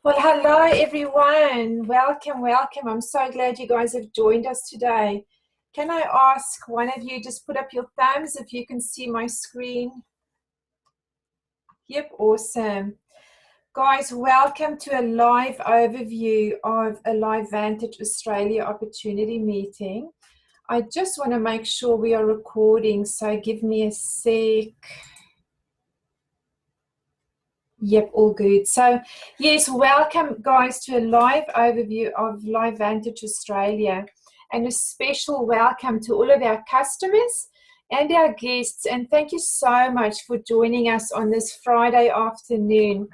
Well, hello everyone. Welcome. I'm so glad you guys have joined us today. Can I ask one of you just put up your thumbs if you can see my screen? Yep, awesome. Guys, welcome to a live overview of a LifeVantage Australia opportunity meeting. I just want to make sure we are recording, so give me a sec. Yep, all good. So, yes, welcome guys to a live overview of LifeVantage Australia, and a special welcome to all of our customers and our guests, and thank you so much for joining us on this Friday afternoon.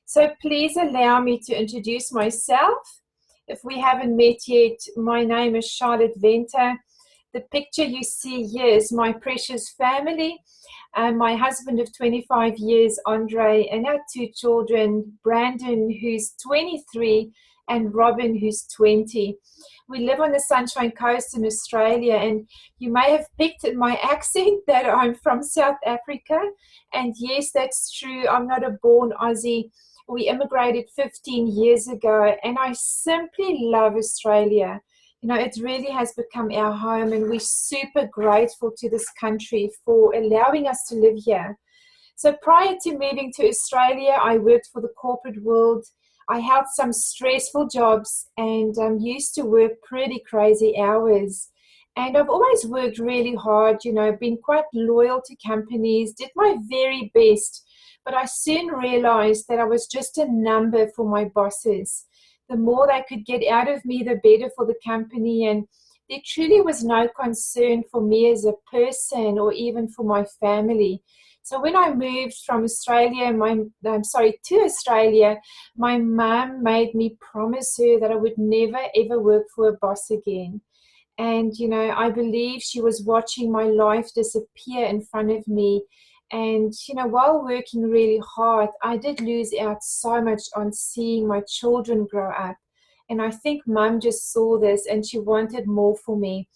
So please allow me to introduce myself. If we haven't met yet, my name is Charlotte Venter. The picture you see here is my precious family. My husband of 25 years, Andre, and our two children, Brandon, who's 23, and Robin, who's 20. We live on the Sunshine Coast in Australia, and you may have picked in my accent that I'm from South Africa. And yes, that's true. I'm not a born Aussie. We immigrated 15 years ago, and I simply love Australia. You know, it really has become our home, and we're super grateful to this country for allowing us to live here. So prior to moving to Australia, I worked for the corporate world. I held some stressful jobs and used to work pretty crazy hours. And I've always worked really hard, you know, been quite loyal to companies, did my very best. But I soon realized that I was just a number for my bosses. The more they could get out of me, the better for the company. And there truly was no concern for me as a person or even for my family. So when I moved from Australia, to Australia, my mum made me promise her that I would never ever work for a boss again. And, you know, I believe she was watching my life disappear in front of me. And, you know, while working really hard, I did lose out so much on seeing my children grow up. And I think mum just saw this and she wanted more for me.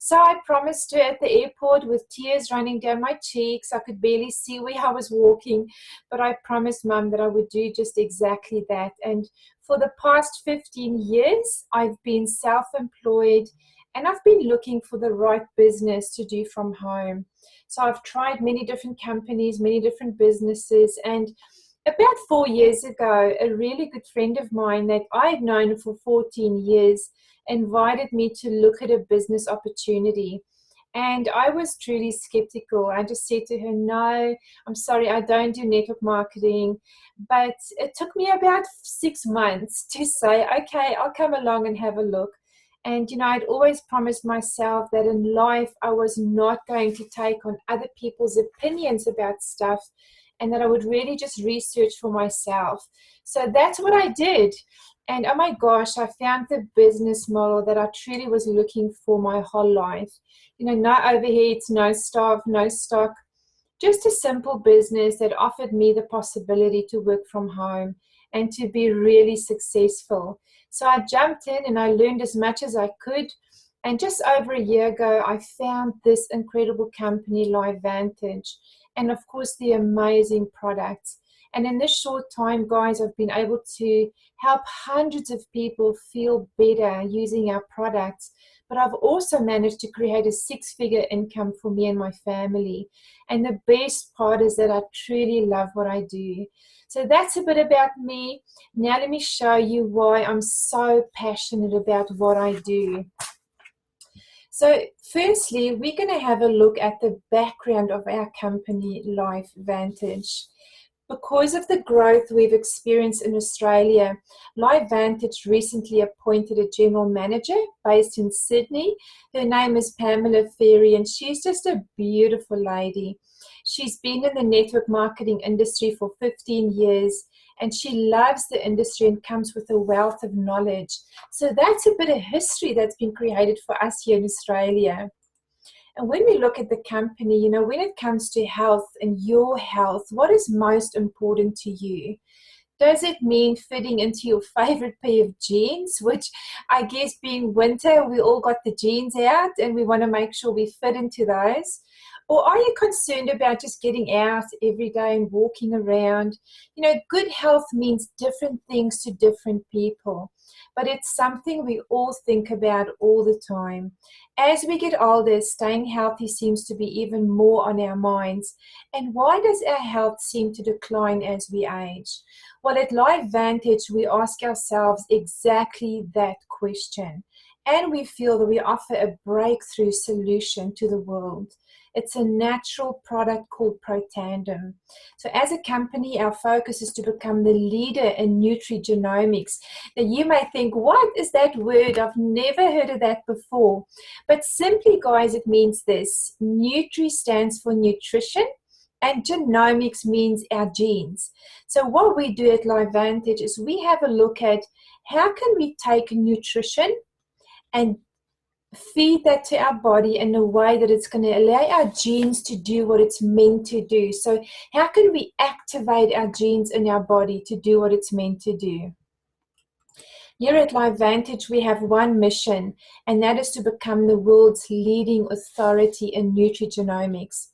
So I promised her at the airport with tears running down my cheeks. I could barely see where I was walking, but I promised mum that I would do just exactly that. And for the past 15 years, I've been self-employed, and I've been looking for the right business to do from home. So I've tried many different companies, many different businesses, and about 4 years ago, a really good friend of mine that I had known for 14 years invited me to look at a business opportunity. And I was truly skeptical. I just said to her, no, I'm sorry, I don't do network marketing. But it took me about 6 months to say, okay, I'll come along and have a look. And, you know, I'd always promised myself that in life I was not going to take on other people's opinions about stuff, and that I would really just research for myself. So that's what I did. And oh my gosh, I found the business model that I truly was looking for my whole life. You know, no overheads, no staff, no stock, just a simple business that offered me the possibility to work from home and to be really successful. So I jumped in and I learned as much as I could. And just over a year ago, I found this incredible company, LifeVantage, and of course the amazing products. And in this short time, guys, I've been able to help hundreds of people feel better using our products. But I've also managed to create a 6-figure income for me and my family. And the best part is that I truly love what I do. So that's a bit about me. Now let me show you why I'm so passionate about what I do. So firstly, we're going to have a look at the background of our company, LifeVantage. Because of the growth we've experienced in Australia, LifeVantage recently appointed a general manager based in Sydney. Her name is Pamela Ferry, and she's just a beautiful lady. She's been in the network marketing industry for 15 years, and she loves the industry and comes with a wealth of knowledge. So that's a bit of history that's been created for us here in Australia. And when we look at the company, you know, when it comes to health and your health, what is most important to you? Does it mean fitting into your favorite pair of jeans, which I guess being winter, we all got the jeans out and we want to make sure we fit into those? Or are you concerned about just getting out every day and walking around? You know, good health means different things to different people, but it's something we all think about all the time. As we get older, staying healthy seems to be even more on our minds. And why does our health seem to decline as we age? Well, at LifeVantage, we ask ourselves exactly that question. And we feel that we offer a breakthrough solution to the world. It's a natural product called Protandim. So as a company, our focus is to become the leader in nutrigenomics. Now you may think, what is that word? I've never heard of that before. But simply, guys, it means this. Nutri stands for nutrition, and genomics means our genes. So what we do at LifeVantage is we have a look at how can we take nutrition and feed that to our body in a way that it's going to allow our genes to do what it's meant to do. So how can we activate our genes in our body to do what it's meant to do? Here at LifeVantage, we have one mission, and that is to become the world's leading authority in nutrigenomics.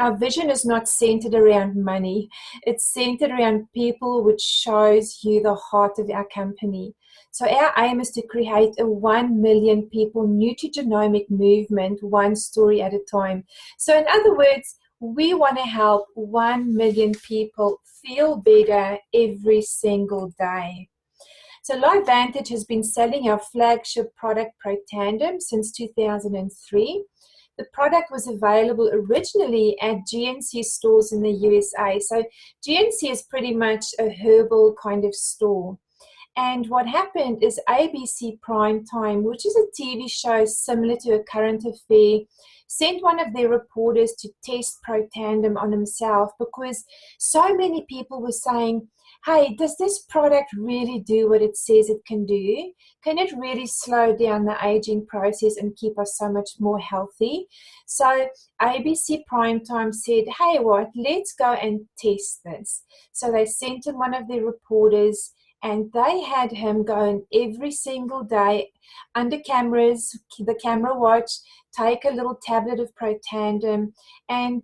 Our vision is not centered around money. It's centered around people, which shows you the heart of our company. So our aim is to create a 1 million people nutrigenomic movement, one story at a time. So in other words, we want to help 1 million people feel better every single day. So LifeVantage has been selling our flagship product Protandim since 2003. The product was available originally at GNC stores in the USA. So GNC is pretty much a herbal kind of store. And what happened is ABC Primetime, which is a TV show similar to A Current Affair, sent one of their reporters to test Protandim on himself because so many people were saying, hey, does this product really do what it says it can do? Can it really slow down the aging process and keep us so much more healthy? So ABC Primetime said, hey, what, let's go and test this. So they sent in one of their reporters, and they had him going every single day under cameras, the camera watch, take a little tablet of Protandim, and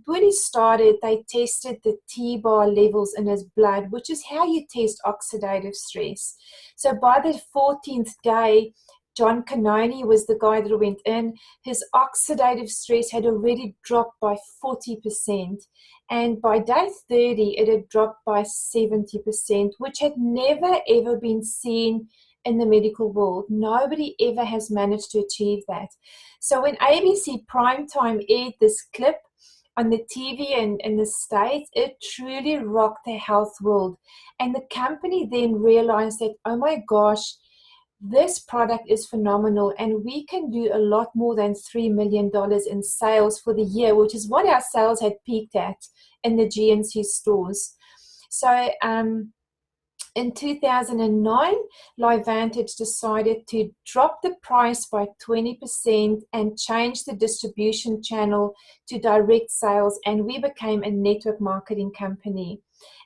when he started, they tested the T-bar levels in his blood, which is how you test oxidative stress. So by the 14th day, John Canoni was the guy that went in. His oxidative stress had already dropped by 40%. And by day 30, it had dropped by 70%, which had never, ever been seen in the medical world. Nobody ever has managed to achieve that. So when ABC Primetime aired this clip on the TV in the States, it truly rocked the health world. And the company then realized that, oh my gosh, this product is phenomenal, and we can do a lot more than $3 million in sales for the year, which is what our sales had peaked at in the GNC stores. So in 2009, LifeVantage decided to drop the price by 20% and change the distribution channel to direct sales, and we became a network marketing company.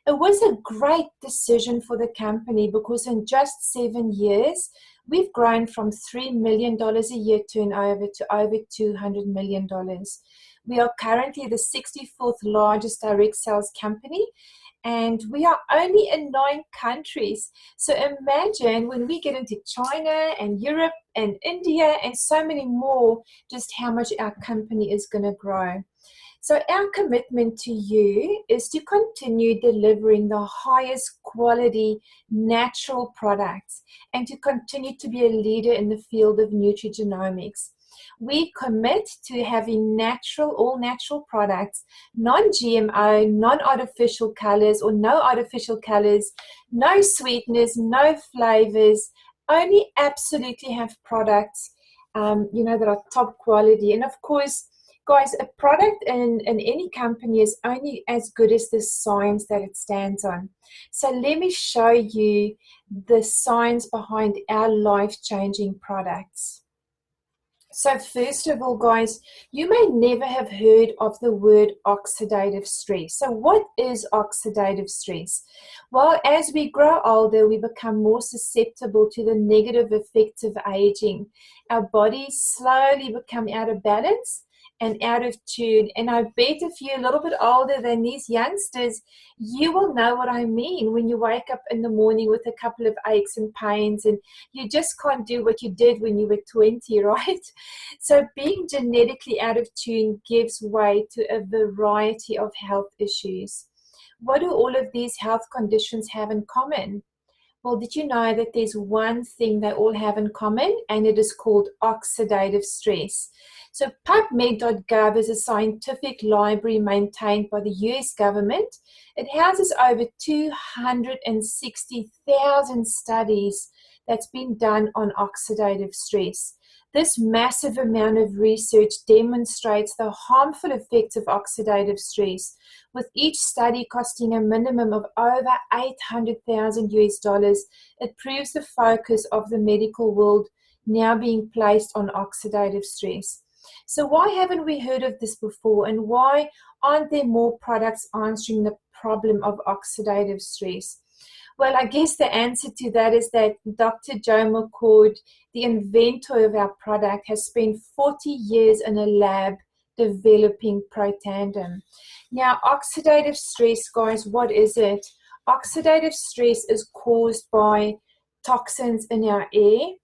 It was a great decision for the company because in just 7 years, we've grown from $3 million a year turnover to over $200 million. We are currently the 64th largest direct sales company, and we are only in 9 countries. So imagine when we get into China and Europe and India and so many more, just how much our company is going to grow. So our commitment to you is to continue delivering the highest quality natural products and to continue to be a leader in the field of nutrigenomics. We commit to having natural, all natural products, non-GMO, non-artificial colors or no artificial colors, no sweeteners, no flavors, only absolutely have products, that are top quality. And of course, guys, a product in any company is only as good as the science that it stands on. So let me show you the science behind our life-changing products. So first of all, guys, you may never have heard of the word oxidative stress. So what is oxidative stress? Well, as we grow older, we become more susceptible to the negative effects of aging. Our bodies slowly become out of balance, and out of tune. And I bet if you're a little bit older than these youngsters, you will know what I mean when you wake up in the morning with a couple of aches and pains and you just can't do what you did when you were 20, right? So being genetically out of tune gives way to a variety of health issues. What do all of these health conditions have in common? Well, did you know that there's one thing they all have in common, and it is called oxidative stress? So PubMed.gov is a scientific library maintained by the US government. It houses over 260,000 studies that's been done on oxidative stress. This massive amount of research demonstrates the harmful effects of oxidative stress, with each study costing a minimum of over $800,000. It proves the focus of the medical world now being placed on oxidative stress. So why haven't we heard of this before, and why aren't there more products answering the problem of oxidative stress? Well, I guess the answer to that is that Dr. Joe McCord, the inventor of our product, has spent 40 years in a lab developing Protandim. Now, oxidative stress, guys, what is it? Oxidative stress is caused by toxins in our air,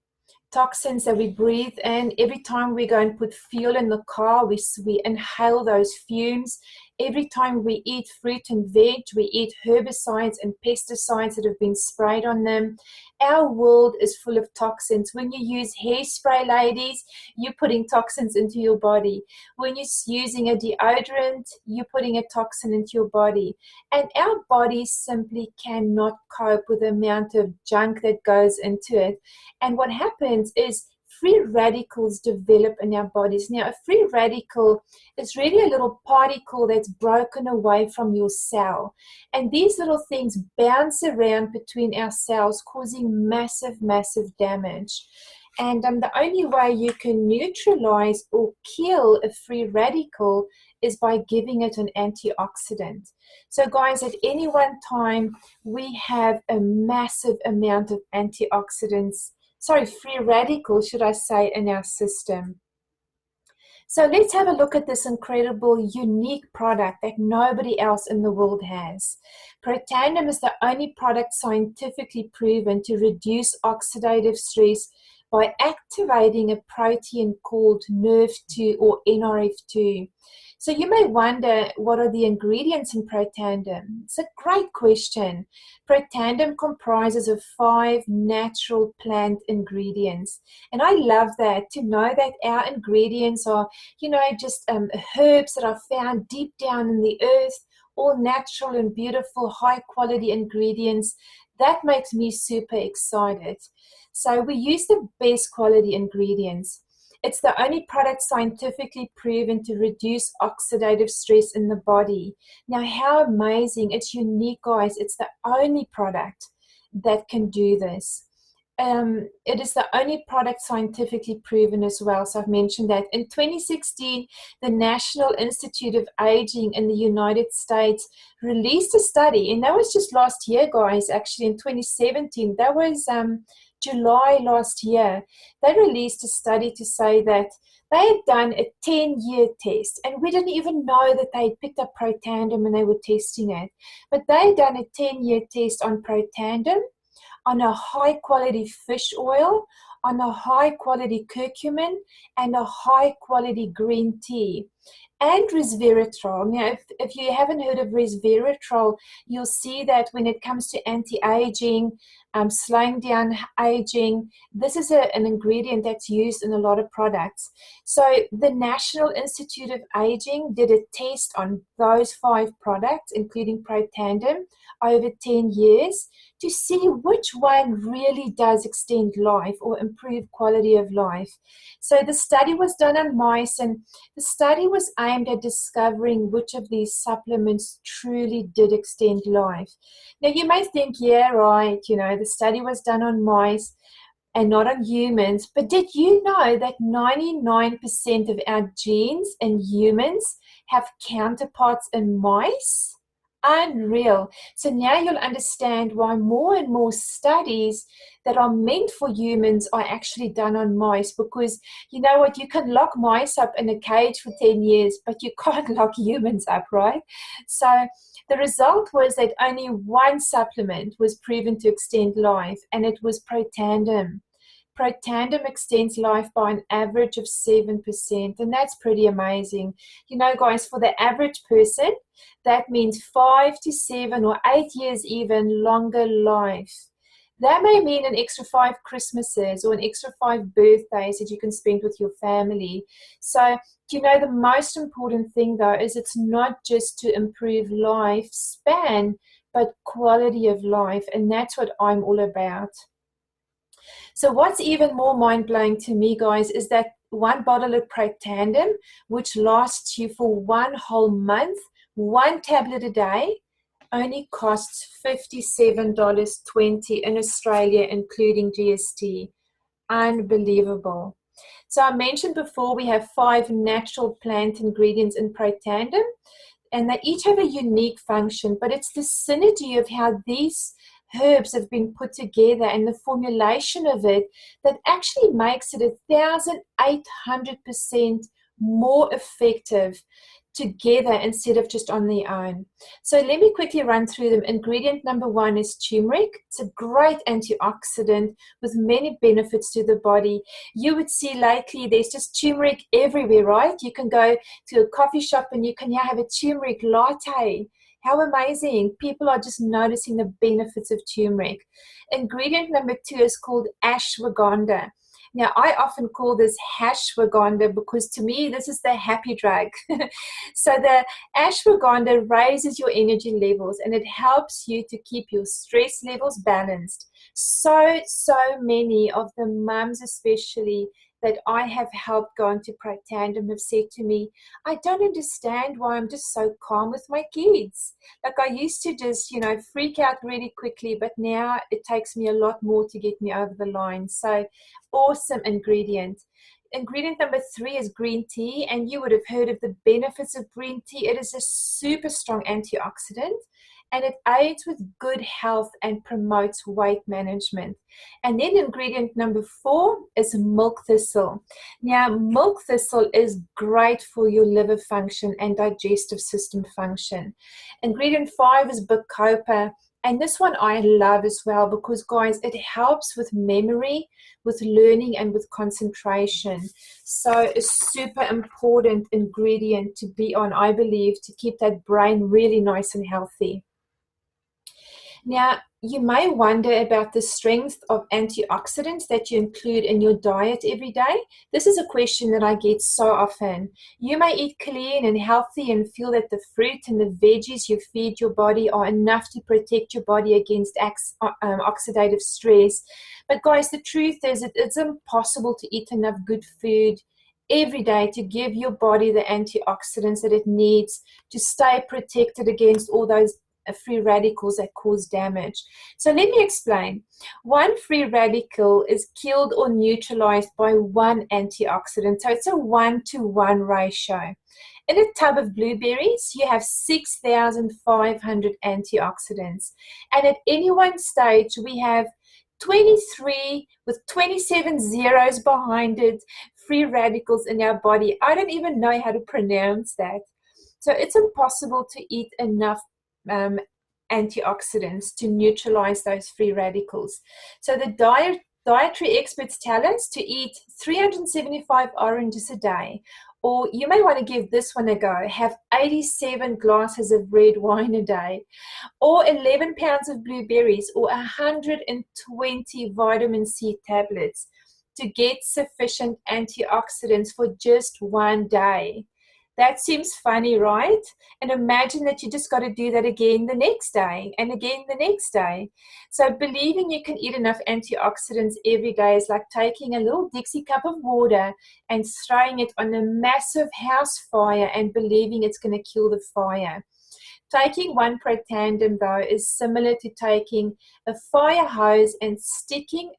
toxins that we breathe in. Every time we go and put fuel in the car, we inhale those fumes. Every time we eat fruit and veg, we eat herbicides and pesticides that have been sprayed on them. Our world is full of toxins. When you use hairspray, ladies, you're putting toxins into your body. When you're using a deodorant, you're putting a toxin into your body. And our bodies simply cannot cope with the amount of junk that goes into it. And what happens is free radicals develop in our bodies. Now, a free radical is really a little particle that's broken away from your cell. And these little things bounce around between our cells, causing massive, massive damage. And the only way you can neutralize or kill a free radical is by giving it an antioxidant. So guys, at any one time, we have a massive amount of free radicals, should I say, in our system. So let's have a look at this incredible, unique product that nobody else in the world has. Protandim is the only product scientifically proven to reduce oxidative stress by activating a protein called NRF2 or NRF2. So you may wonder, what are the ingredients in Protandim? It's a great question. Protandim comprises of 5 natural plant ingredients. And I love that, to know that our ingredients are, just herbs that are found deep down in the earth, all natural and beautiful, high quality ingredients. That makes me super excited. So we use the best quality ingredients. It's the only product scientifically proven to reduce oxidative stress in the body. Now, how amazing. It's unique, guys. It's the only product that can do this. It is the only product scientifically proven as well. So I've mentioned that. In 2016, the National Institute of Aging in the United States released a study, and that was just last year, guys, actually in 2017. That was July last year. They released a study to say that they had done a 10-year test, and we didn't even know that they had picked up Protandim when they were testing it. But they had done a 10-year test on Protandim, on a high-quality fish oil, on a high-quality curcumin, and a high-quality green tea, and resveratrol. Now, if you haven't heard of resveratrol, you'll see that when it comes to anti-aging, slowing down aging, this is an ingredient that's used in a lot of products. So the National Institute of Aging did a test on those 5 products, including Protandim, over 10 years to see which one really does extend life or improve quality of life. So the study was done on mice, and the study was aimed at discovering which of these supplements truly did extend life. Now you may think, yeah, right, the study was done on mice and not on humans, but did you know that 99% of our genes in humans have counterparts in mice? Unreal. So now you'll understand why more and more studies that are meant for humans are actually done on mice, because you know what, you can lock mice up in a cage for 10 years, but you can't lock humans up, right? So the result was that only one supplement was proven to extend life, and it was Protandim. Protandim extends life by an average of 7%, and that's pretty amazing. You know, guys, for the average person, that means 5 to 7 or 8 years even longer life. That may mean an extra 5 Christmases or an extra 5 birthdays that you can spend with your family. So, you know, the most important thing though is it's not just to improve lifespan, but quality of life, and that's what I'm all about. So what's even more mind-blowing to me, guys, is that one bottle of Protandim, which lasts you for 1 whole month, 1 tablet a day, only costs $57.20 in Australia, including GST. Unbelievable. So I mentioned before we have 5 natural plant ingredients in Protandim, and they each have a unique function, but it's the synergy of how these herbs have been put together and the formulation of it that actually makes it 1,800% more effective together instead of just on their own. So let me quickly run through them. Ingredient number 1 is turmeric. It's a great antioxidant with many benefits to the body. You would see lately there's just turmeric everywhere, right? You can go to a coffee shop and you can now have a turmeric latte. How amazing. People are just noticing the benefits of turmeric. Ingredient number 2 is called ashwagandha. Now, I often call this hashwagandha because to me, this is the happy drug. So the ashwagandha raises your energy levels and it helps you to keep your stress levels balanced. So many of the mums especially that I have helped go into Protandim have said to me, I don't understand why I'm just so calm with my kids. Like I used to just, you know, freak out really quickly, but now it takes me a lot more to get me over the line. So awesome ingredient. Ingredient number 3 is green tea, and you would have heard of the benefits of green tea. It is a super strong antioxidant, and it aids with good health and promotes weight management. And then ingredient number 4 is milk thistle. Now, milk thistle is great for your liver function and digestive system function. Ingredient 5 is bacopa. And this one I love as well because, guys, it helps with memory, with learning, and with concentration. So a super important ingredient to be on, I believe, to keep that brain really nice and healthy. Now, you may wonder about the strength of antioxidants that you include in your diet every day. This is a question that I get so often. You may eat clean and healthy and feel that the fruit and the veggies you feed your body are enough to protect your body against oxidative stress. But guys, the truth is it's impossible to eat enough good food every day to give your body the antioxidants that it needs to stay protected against all those free radicals that cause damage. So let me explain. One free radical is killed or neutralized by one antioxidant. So it's a 1-to-1 ratio. In a tub of blueberries, you have 6,500 antioxidants. And at any one stage, we have 23 with 27 zeros behind it, free radicals in our body. I don't even know how to pronounce that. So it's impossible to eat enough antioxidants to neutralize those free radicals. So the dietary experts tell us to eat 375 oranges a day, or you may want to give this one a go, have 87 glasses of red wine a day, or 11 pounds of blueberries, or 120 vitamin C tablets to get sufficient antioxidants for just one day. That seems funny, right? And imagine that you just got to do that again the next day and again the next day. So believing you can eat enough antioxidants every day is like taking a little Dixie cup of water and throwing it on a massive house fire and believing it's going to kill the fire. Taking one Protandim, though, is similar to taking a fire hose and sticking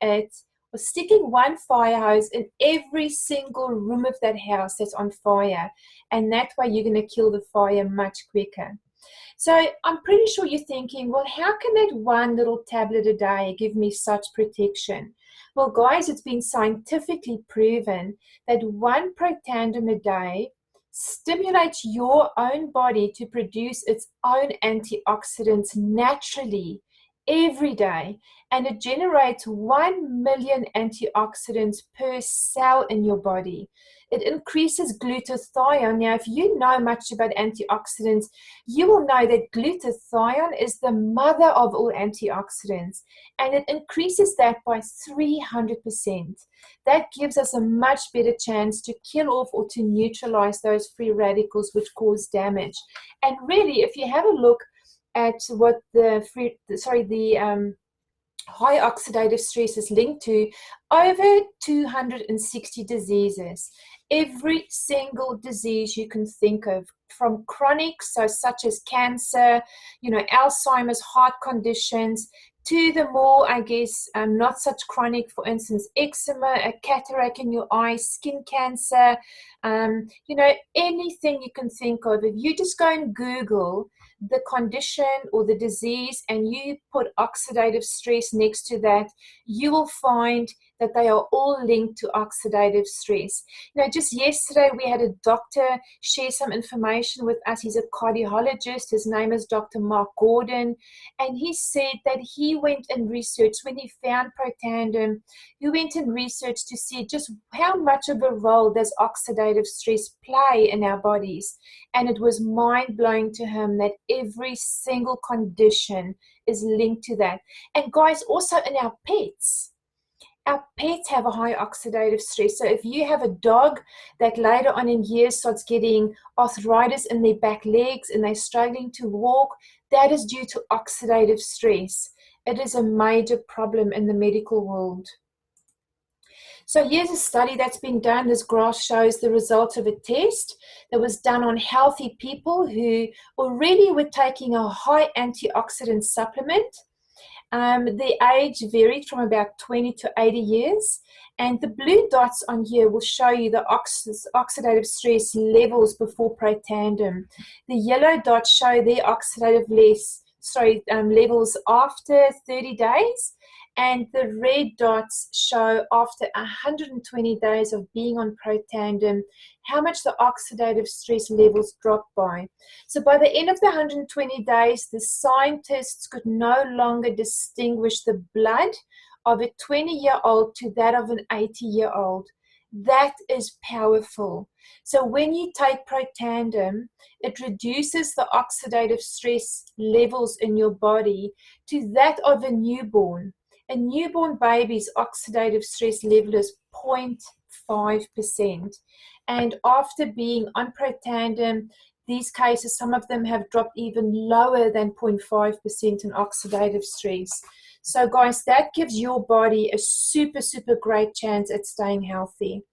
one fire hose in every single room of that house that's on fire. And that way you're going to kill the fire much quicker. So I'm pretty sure you're thinking, well, how can that one little tablet a day give me such protection? Well, guys, it's been scientifically proven that one protandem a day stimulates your own body to produce its own antioxidants naturally every day, and it generates 1 million antioxidants per cell in your body. It increases glutathione. Now, if you know much about antioxidants, you will know that glutathione is the mother of all antioxidants, and it increases that by 300%. That gives us a much better chance to kill off or to neutralize those free radicals which cause damage. And really, if you have a look at what the high oxidative stress is linked to, over 260 diseases. Every single disease you can think of, from chronic, so such as cancer, Alzheimer's, heart conditions, to the more, not such chronic, for instance, eczema, a cataract in your eye, skin cancer, anything you can think of. If you just go and Google the condition or the disease and you put oxidative stress next to that, you will find that they are all linked to oxidative stress. Just yesterday we had a doctor share some information with us. He's a cardiologist. His name is Dr. Mark Gordon, and he said that he went and researched when he found protandem. He went and researched to see just how much of a role does oxidative stress play in our bodies, and it was mind-blowing to him that every single condition is linked to that. And guys, also in our pets have a high oxidative stress. So if you have a dog that later on in years starts getting arthritis in their back legs and they're struggling to walk, that is due to oxidative stress. It is a major problem in the medical world. So here's a study that's been done. This graph shows the results of a test that was done on healthy people who already were taking a high antioxidant supplement. The age varied from about 20 to 80 years, and the blue dots on here will show you the oxidative stress levels before protandem. The yellow dots show their oxidative levels after 30 days, and the red dots show after 120 days of being on protandem how much the oxidative stress levels dropped by. So by the end of the 120 days, the scientists could no longer distinguish the blood of a 20-year-old to that of an 80-year-old. That is powerful. So when you take protandem, it reduces the oxidative stress levels in your body to that of a newborn. A newborn baby's oxidative stress level is 0.5%. And after being on protandem, these cases, some of them have dropped even lower than 0.5% in oxidative stress. So guys, that gives your body a super, super great chance at staying healthy.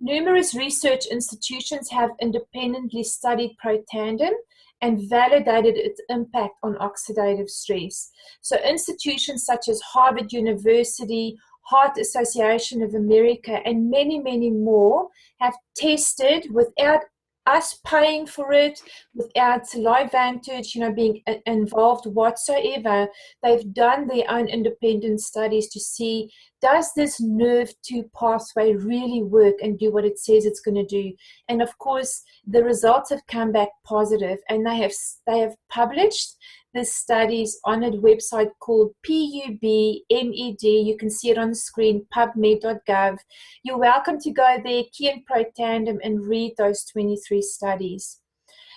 Numerous research institutions have independently studied protandem and validated its impact on oxidative stress. So institutions such as Harvard University, Heart Association of America, and many, many more have tested without us paying for it, without LifeVantage, being involved whatsoever. They've done their own independent studies to see, does this nerve-2 pathway really work and do what it says it's going to do? And of course, the results have come back positive, and they have published the studies on a website called PUBMED. You can see it on the screen, pubmed.gov. You're welcome to go there, key in protandem, and read those 23 studies.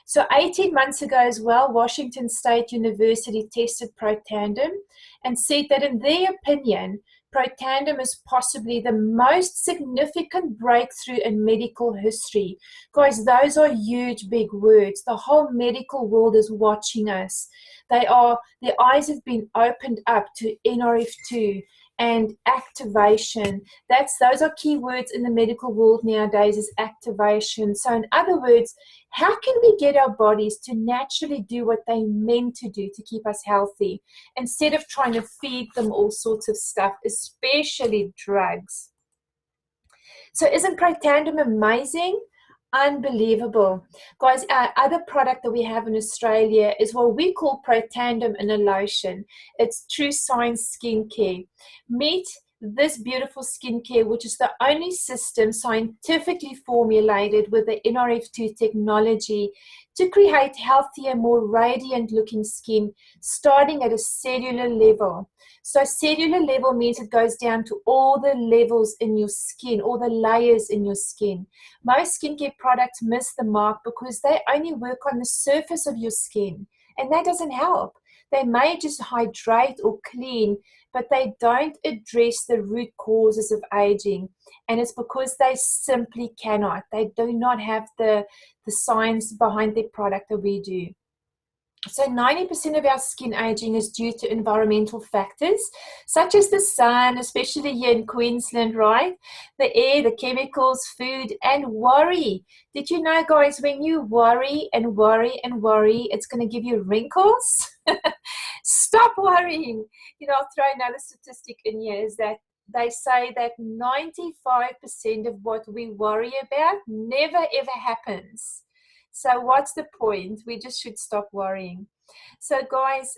So 18 months ago as well, Washington State University tested protandem and said that in their opinion, protandem is possibly the most significant breakthrough in medical history. Guys, those are huge, big words. The whole medical world is watching us. Their eyes have been opened up to NRF2 and activation. Those are key words in the medical world nowadays, is activation. So in other words, how can we get our bodies to naturally do what they meant to do to keep us healthy, instead of trying to feed them all sorts of stuff, especially drugs? So isn't protandem amazing? Unbelievable. Guys, our other product that we have in Australia is what we call Protandem in a lotion. It's tru-science skincare. Meet this beautiful skincare, which is the only system scientifically formulated with the NRF2 technology to create healthier, more radiant looking skin, starting at a cellular level. So cellular level means it goes down to all the levels in your skin, all the layers in your skin. Most skincare products miss the mark because they only work on the surface of your skin, and that doesn't help. They may just hydrate or clean, but they don't address the root causes of aging. And it's because they simply cannot. They do not have the science behind their product that we do. So 90% of our skin aging is due to environmental factors, such as the sun, especially here in Queensland, right? The air, the chemicals, food, and worry. Did you know, guys, when you worry and worry and worry, it's going to give you wrinkles? Stop worrying. You know, I'll throw another statistic in here, is that they say that 95% of what we worry about never ever happens. So what's the point? We just should stop worrying. So guys,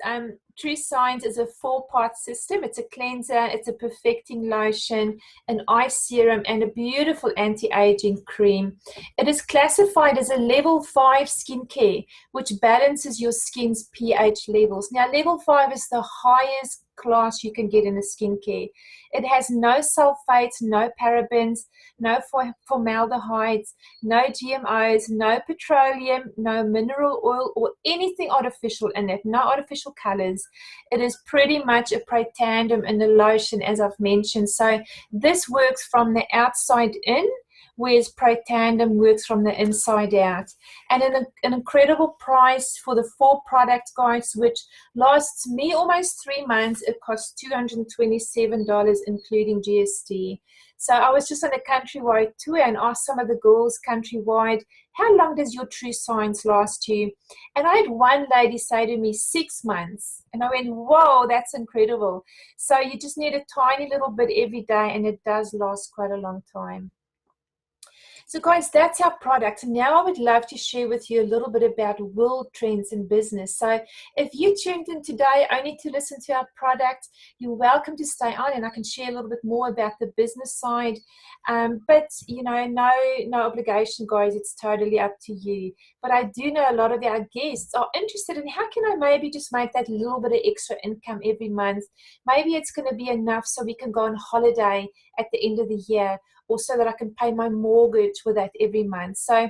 tru-science is a 4-part system. It's a cleanser, it's a perfecting lotion, an eye serum, and a beautiful anti-aging cream. It is classified as a level 5 skincare, which balances your skin's pH levels. Now, level 5 is the highest class you can get in a skincare. It has no sulfates, no parabens, no formaldehydes, no GMOs, no petroleum, no mineral oil, or anything artificial in it, no artificial colors. It is pretty much a Protandem in the lotion, as I've mentioned. So this works from the outside in, whereas Protandem works from the inside out. And an incredible price for the 4 products, guys, which lasts me almost 3 months. It costs $227, including GST. So I was just on a countrywide tour and asked some of the girls countrywide, how long does your tru-science last you? And I had one lady say to me, 6 months. And I went, whoa, that's incredible. So you just need a tiny little bit every day, and it does last quite a long time. So guys, that's our product. Now I would love to share with you a little bit about world trends in business. So if you tuned in today only to listen to our product, you're welcome to stay on, and I can share a little bit more about the business side. But you know, no obligation, guys. It's totally up to you. But I do know a lot of our guests are interested in how can I maybe just make that little bit of extra income every month. Maybe it's going to be enough so we can go on holiday at the end of the year, or so that I can pay my mortgage with that every month. So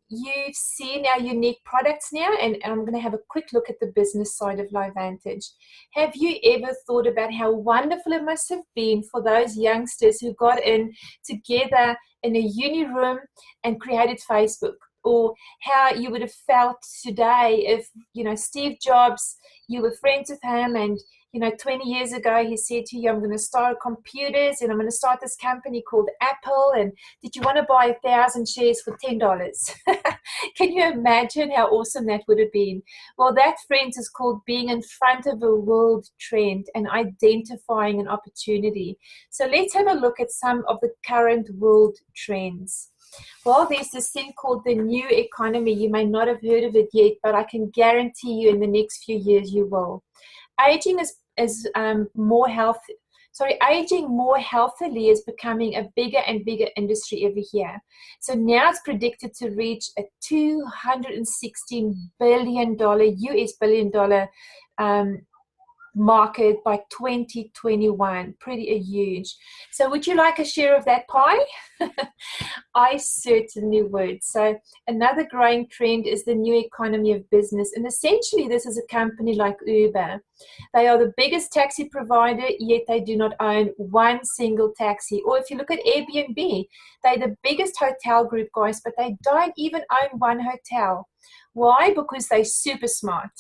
you've seen our unique products now, and I'm going to have a quick look at the business side of LifeVantage. Have you ever thought about how wonderful it must have been for those youngsters who got in together in a uni room and created Facebook? Or how you would have felt today if, you know, Steve Jobs, you were friends with him, and you know, 20 years ago, he said to you, I'm going to start computers and I'm going to start this company called Apple. And did you want to buy 1,000 shares for $10? Can you imagine how awesome that would have been? Well, that, friends, is called being in front of a world trend and identifying an opportunity. So let's have a look at some of the current world trends. Well, there's this thing called the new economy. You may not have heard of it yet, but I can guarantee you in the next few years you will. Aging aging more healthily is becoming a bigger and bigger industry every year. So now it's predicted to reach a $216 billion US billion market by 2021. Pretty huge. So would you like a share of that pie? I certainly would. So another growing trend is the new economy of business. And essentially this is a company like Uber. They are the biggest taxi provider, yet they do not own one single taxi. Or if you look at Airbnb, they're the biggest hotel group, guys, but they don't even own one hotel. Why? Because they're super smart.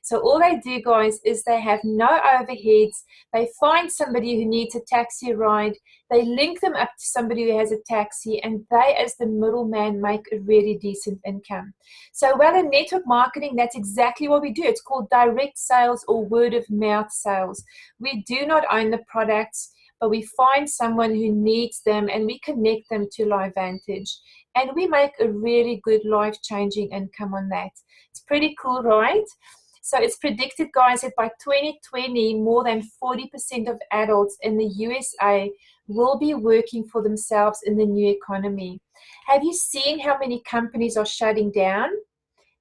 So all they do, guys, is they have no overheads. They find somebody who needs a taxi ride. They link them up to somebody who has a taxi, and they, as the middleman, make a really decent income. So well, in network marketing, that's exactly what we do. It's called direct sales or word of mouth sales. We do not own the products, but we find someone who needs them and we connect them to LifeVantage. And we make a really good life-changing income on that. It's pretty cool, right? So it's predicted, guys, that by 2020, more than 40% of adults in the USA will be working for themselves in the new economy. Have you seen how many companies are shutting down?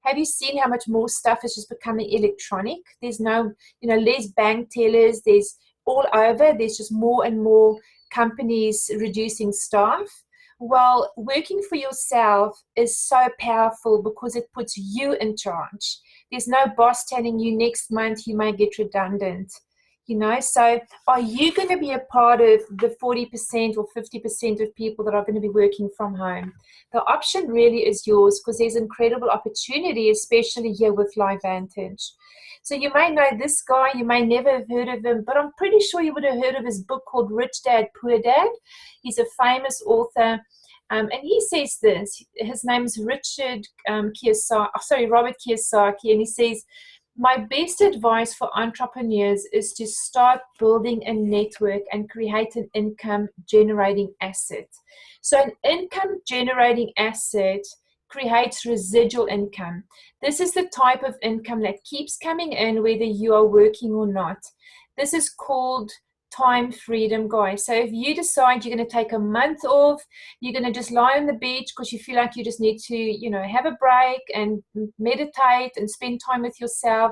Have you seen how much more stuff is just becoming electronic? There's no, less bank tellers. There's all over. There's just more and more companies reducing staff. Well, working for yourself is so powerful because it puts you in charge. There's no boss telling you next month you may get redundant. So are you going to be a part of the 40% or 50% of people that are going to be working from home? The option really is yours because there's incredible opportunity, especially here with LifeVantage. So you may know this guy, you may never have heard of him, but I'm pretty sure you would have heard of his book called Rich Dad, Poor Dad. He's a famous author. And he says this, his name is Robert Kiyosaki, and he says, my best advice for entrepreneurs is to start building a network and create an income generating asset. So an income generating asset creates residual income. This is the type of income that keeps coming in whether you are working or not. This is called time freedom, guys. So if you decide you're going to take a month off, you're going to just lie on the beach because you feel like you just need to, have a break and meditate and spend time with yourself.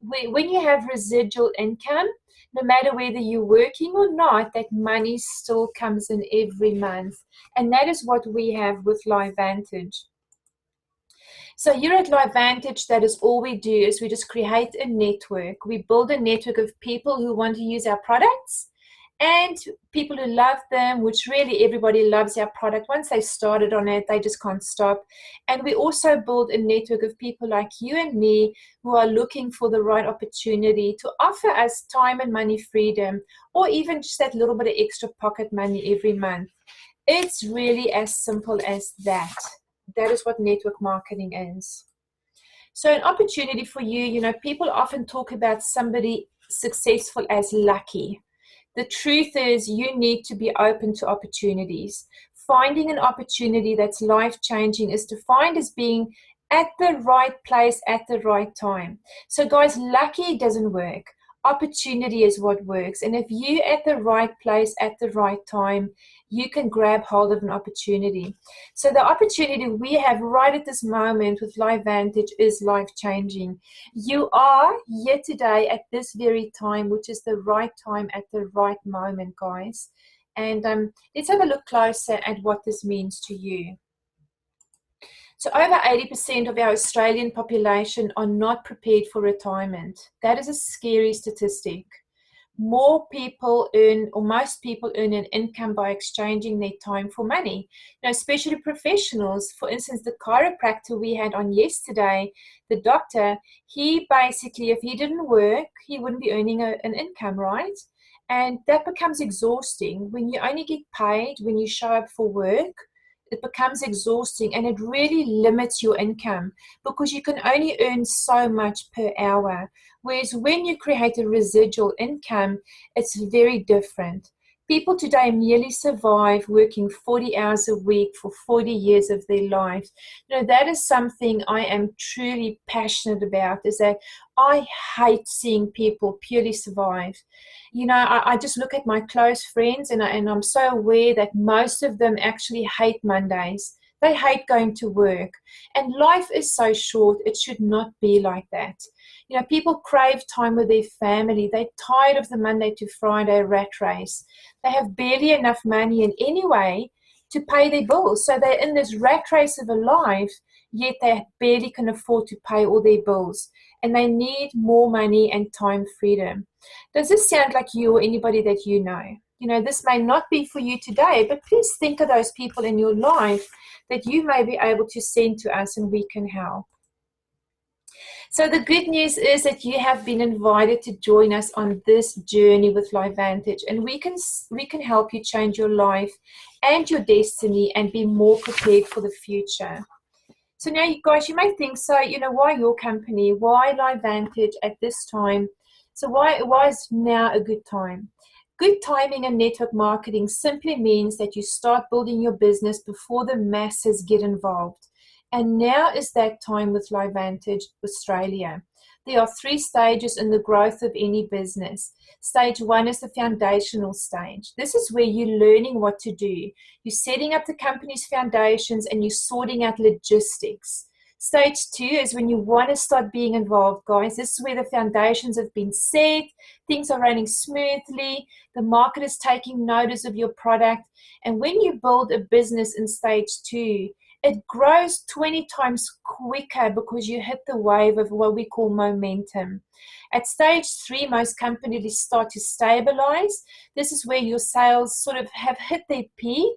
When you have residual income, no matter whether you're working or not, that money still comes in every month. And that is what we have with LifeVantage. So here at LifeVantage, that is all we do is we just create a network. We build a network of people who want to use our products and people who love them, which really everybody loves our product. Once they started on it, they just can't stop. And we also build a network of people like you and me who are looking for the right opportunity to offer us time and money freedom, or even just that little bit of extra pocket money every month. It's really as simple as that. That is what network marketing is. So an opportunity for you, people often talk about somebody successful as lucky. The truth is you need to be open to opportunities. Finding an opportunity that's life-changing is defined as being at the right place at the right time. So guys, lucky doesn't work. Opportunity is what works. And if you're at the right place at the right time, you can grab hold of an opportunity. So the opportunity we have right at this moment with LifeVantage is life-changing. You are here today at this very time, which is the right time at the right moment, guys. And let's have a look closer at what this means to you. So over 80% of our Australian population are not prepared for retirement. That is a scary statistic. More people earn, or most people earn an income by exchanging their time for money. Especially professionals. For instance, the chiropractor we had on yesterday, the doctor, he basically, if he didn't work, he wouldn't be earning an income, right? And that becomes exhausting. When you only get paid when you show up for work, it becomes exhausting and it really limits your income because you can only earn so much per hour. Whereas when you create a residual income, it's very different. People today merely survive working 40 hours a week for 40 years of their life. That is something I am truly passionate about, is that I hate seeing people purely survive. I just look at my close friends and I'm so aware that most of them actually hate Mondays. They hate going to work. And life is so short, it should not be like that. People crave time with their family. They're tired of the Monday to Friday rat race. They have barely enough money in any way to pay their bills. So they're in this rat race of a life, yet they barely can afford to pay all their bills. And they need more money and time freedom. Does this sound like you or anybody that you know? This may not be for you today, but please think of those people in your life that you may be able to send to us and we can help. So the good news is that you have been invited to join us on this journey with LifeVantage, and we can help you change your life and your destiny and be more prepared for the future. So now, you guys, you may think, so, why your company? Why LifeVantage at this time? So why is now a good time? Good timing and network marketing simply means that you start building your business before the masses get involved. And now is that time with LifeVantage Australia. There are 3 stages in the growth of any business. Stage 1 is the foundational stage. This is where you're learning what to do. You're setting up the company's foundations and you're sorting out logistics. Stage 2 is when you want to start being involved, guys. This is where the foundations have been set, things are running smoothly, the market is taking notice of your product. And when you build a business in stage 2, it grows 20 times quicker because you hit the wave of what we call momentum. At stage 3, most companies start to stabilize. This is where your sales sort of have hit their peak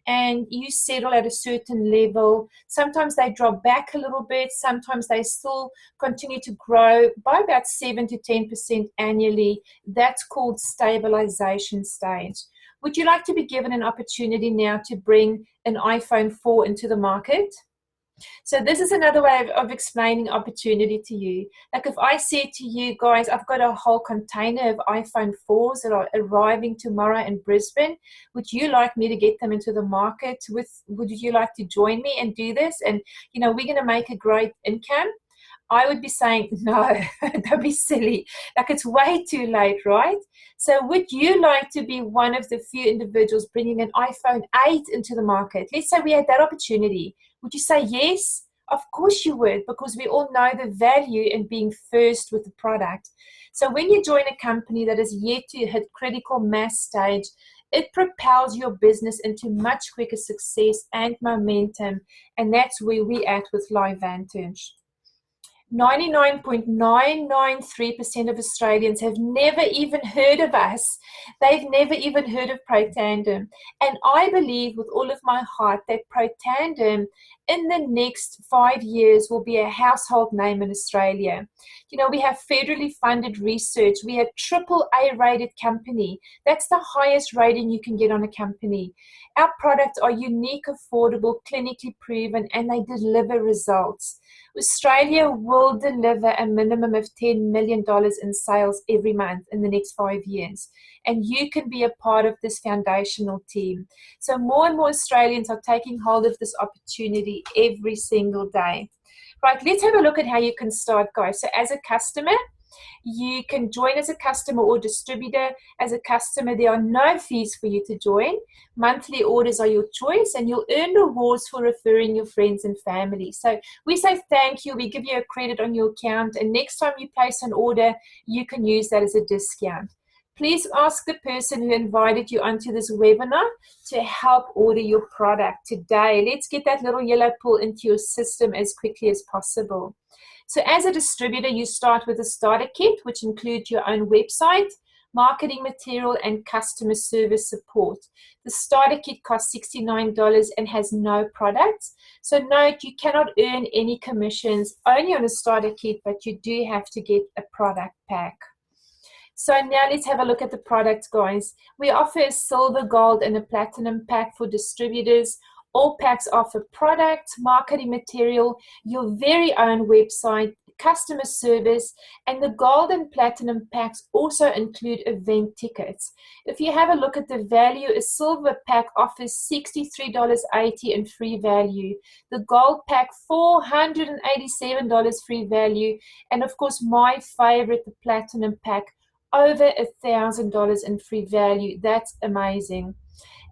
and you settle at a certain level. Sometimes they drop back a little bit. Sometimes they still continue to grow by about 7 to 10% annually. That's called stabilization stage. Would you like to be given an opportunity now to bring an iPhone 4 into the market? So this is another way of explaining opportunity to you. Like if I said to you guys, I've got a whole container of iPhone 4s that are arriving tomorrow in Brisbane. Would you like me to get them into the market? Would you like to join me and do this? And, we're going to make a great income. I would be saying, no, don't be silly. Like it's way too late, right? So would you like to be one of the few individuals bringing an iPhone 8 into the market? Let's say we had that opportunity. Would you say yes? Of course you would, because we all know the value in being first with the product. So when you join a company that is yet to hit critical mass stage, it propels your business into much quicker success and momentum. And that's where we're at with LifeVantage. 99.993% of Australians have never even heard of us. They've never even heard of Protandem. And I believe with all of my heart that Protandem in the next 5 years will be a household name in Australia. We have federally funded research. We have AAA rated company. That's the highest rating you can get on a company. Our products are unique, affordable, clinically proven, and they deliver results. Australia will deliver a minimum of $10 million in sales every month in the next 5 years. And you can be a part of this foundational team. So more and more Australians are taking hold of this opportunity every single day. Right, let's have a look at how you can start, guys. So as a customer, you can join as a customer or distributor. As a customer, there are no fees for you to join. Monthly orders are your choice, and you'll earn rewards for referring your friends and family. So we say thank you, we give you a credit on your account, and next time you place an order, you can use that as a discount. Please ask the person who invited you onto this webinar to help order your product today. Let's get that little yellow pull into your system as quickly as possible. So as a distributor, you start with a starter kit, which includes your own website, marketing material, and customer service support. The starter kit costs $69 and has no products. So note, you cannot earn any commissions only on a starter kit, but you do have to get a product pack. So now let's have a look at the products, guys. We offer a silver, gold, and a platinum pack for distributors. All packs offer products, marketing material, your very own website, customer service, and the gold and platinum packs also include event tickets. If you have a look at the value, a silver pack offers $63.80 in free value. The gold pack, $487 free value. And of course, my favorite, the platinum pack, over $1,000 in free value. That's amazing.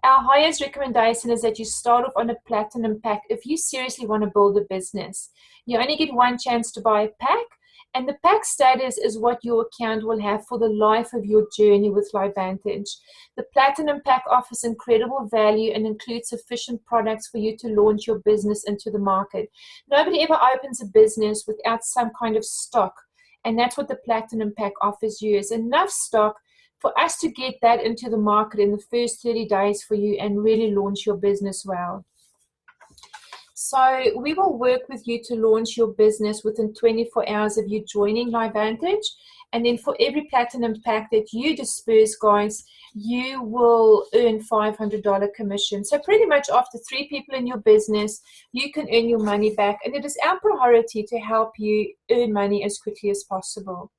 Our highest recommendation is that you start off on a platinum pack if you seriously want to build a business. You only get one chance to buy a pack, and the pack status is what your account will have for the life of your journey with LifeVantage. The platinum pack offers incredible value and includes sufficient products for you to launch your business into the market. Nobody ever opens a business without some kind of stock, and that's what the platinum pack offers you, is enough stock for us to get that into the market in the first 30 days for you and really launch your business well. So we will work with you to launch your business within 24 hours of you joining LifeVantage. And then for every platinum pack that you disperse, guys, you will earn $500 commission. So pretty much after 3 people in your business, you can earn your money back. And it is our priority to help you earn money as quickly as possible.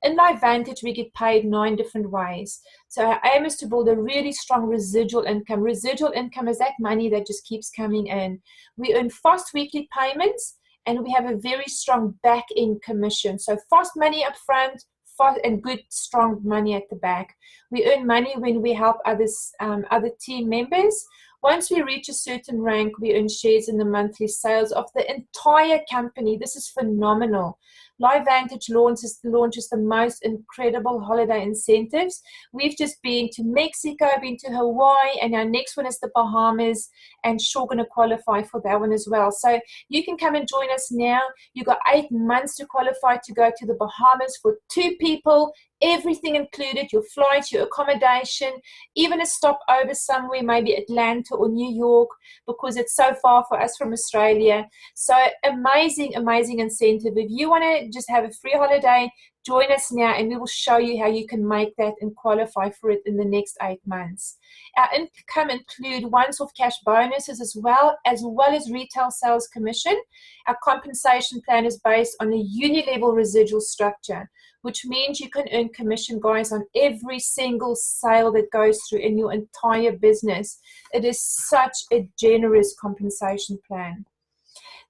In LifeVantage, we get paid 9 different ways. So our aim is to build a really strong residual income. Residual income is that money that just keeps coming in. We earn fast weekly payments, and we have a very strong back-end commission. So fast money up front, fast and good, strong money at the back. We earn money when we help others, other team members. Once we reach a certain rank, we earn shares in the monthly sales of the entire company. This is phenomenal. LifeVantage launches the most incredible holiday incentives. We've just been to Mexico, been to Hawaii, and our next one is the Bahamas, and sure going to qualify for that one as well. So you can come and join us now. You've got 8 months to qualify to go to the Bahamas for 2 people. Everything included, your flights, your accommodation, even a stop over somewhere, maybe Atlanta or New York, because it's so far for us from Australia. So amazing, amazing incentive. If you want to just have a free holiday, join us now and we will show you how you can make that and qualify for it in the next 8 months. Our income include once-off cash bonuses as well as retail sales commission. Our compensation plan is based on a uni-level residual structure, which means you can earn commission, guys, on every single sale that goes through in your entire business. It is such a generous compensation plan.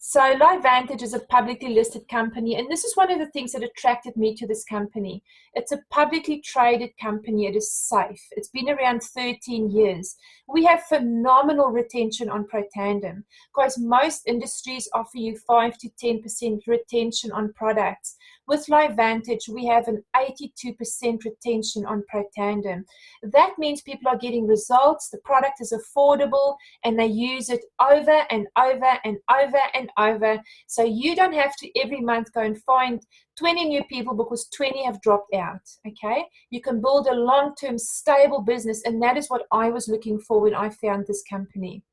So LifeVantage is a publicly listed company, and this is one of the things that attracted me to this company. It's a publicly traded company. It is safe. It's been around 13 years. We have phenomenal retention on Protandem. Guys, most industries offer you 5 to 10% retention on products. With LifeVantage, we have an 82% retention on Protandem. That means people are getting results, the product is affordable, and they use it over and over and over and over. So you don't have to every month go and find 20 new people because 20 have dropped out, okay? You can build a long-term stable business, and that is what I was looking for when I found this company.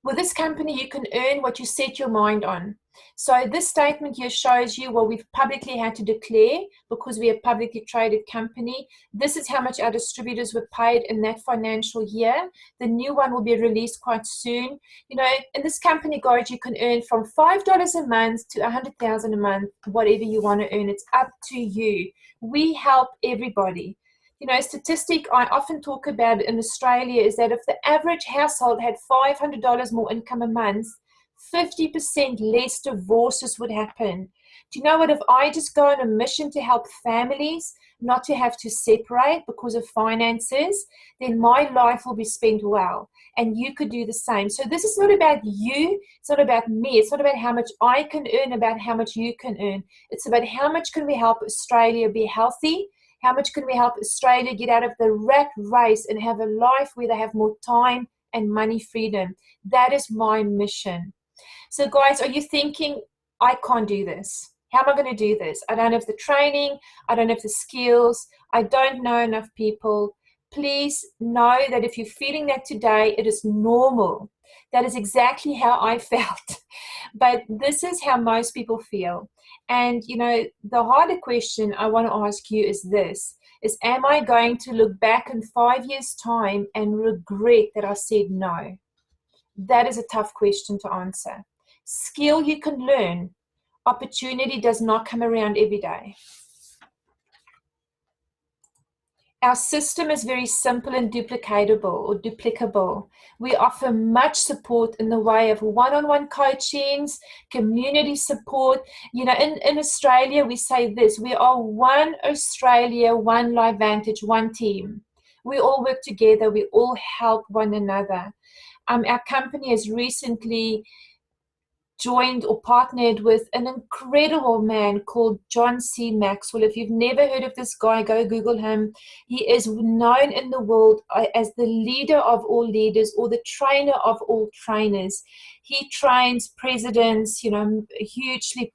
With this company, you can earn what you set your mind on. So this statement here shows you what we've publicly had to declare because we're a publicly traded company. This is how much our distributors were paid in that financial year. The new one will be released quite soon. You know, in this company, guys, you can earn from $5 a month to $100,000 a month, whatever you want to earn. It's up to you. We help everybody. You know, a statistic I often talk about in Australia is that if the average household had $500 more income a month, 50% less divorces would happen. Do you know what? If I just go on a mission to help families not to have to separate because of finances, then my life will be spent well. And you could do the same. So this is not about you. It's not about me. It's not about how much I can earn, about how much you can earn. It's about how much can we help Australia be healthy. How much can we help Australia get out of the rat race and have a life where they have more time and money freedom? That is my mission. So guys, are you thinking, I can't do this? How am I going to do this? I don't have the training. I don't have the skills. I don't know enough people. Please know that if you're feeling that today, it is normal. That is exactly how I felt. But this is how most people feel. And, you know, the harder question I want to ask you is this, is am I going to look back in 5 years' time and regret that I said no? That is a tough question to answer. Skill you can learn. Opportunity does not come around every day. Our system is very simple and duplicable. We offer much support in the way of one-on-one coachings, community support. You know, in Australia, we say this, we are one Australia, one LifeVantage, one team. We all work together. We all help one another. Our company has recently joined or partnered with an incredible man called John C. Maxwell. If you've never heard of this guy, go Google him. He is known in the world as the leader of all leaders or the trainer of all trainers. He trains presidents, you know, hugely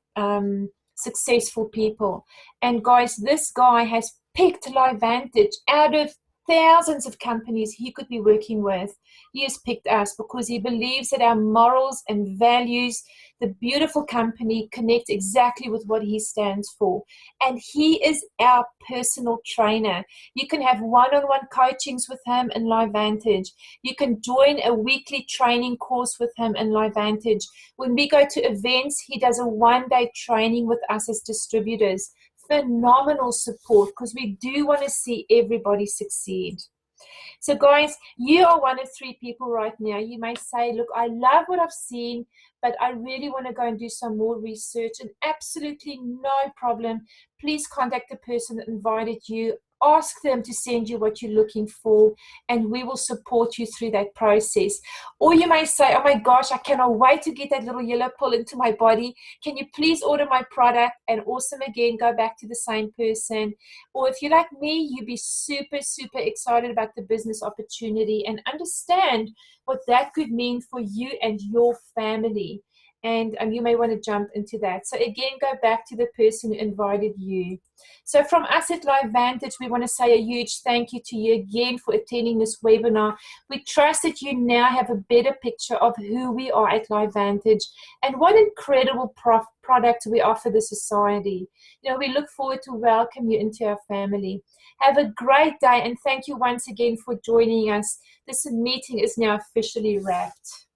successful people. And guys, this guy has picked LifeVantage out of thousands of companies he could be working with. He has picked us because he believes that our morals and values, the beautiful company, connect exactly with what he stands for. And he is our personal trainer. You can have one-on-one coachings with him in LifeVantage. You can join a weekly training course with him in LifeVantage. When we go to events, he does a one-day training with us as distributors. phenomenal support, because we do want to see everybody succeed. So guys, you are one of 3 people right now. You may say, look, I love what I've seen, but I really want to go and do some more research. And absolutely no problem. Please contact the person that invited you. Ask them to send you what you're looking for, and we will support you through that process. Or you may say, oh my gosh, I cannot wait to get that little yellow pill into my body. Can you please order my product? And awesome, again, go back to the same person. Or if you're like me, you'd be super, super excited about the business opportunity and understand what that could mean for you and your family. And you may want to jump into that. So again, go back to the person who invited you. So from us at LifeVantage, we want to say a huge thank you to you again for attending this webinar. We trust that you now have a better picture of who we are at LifeVantage and what incredible product we offer the society. You know, we look forward to welcome you into our family. Have a great day, and thank you once again for joining us. This meeting is now officially wrapped.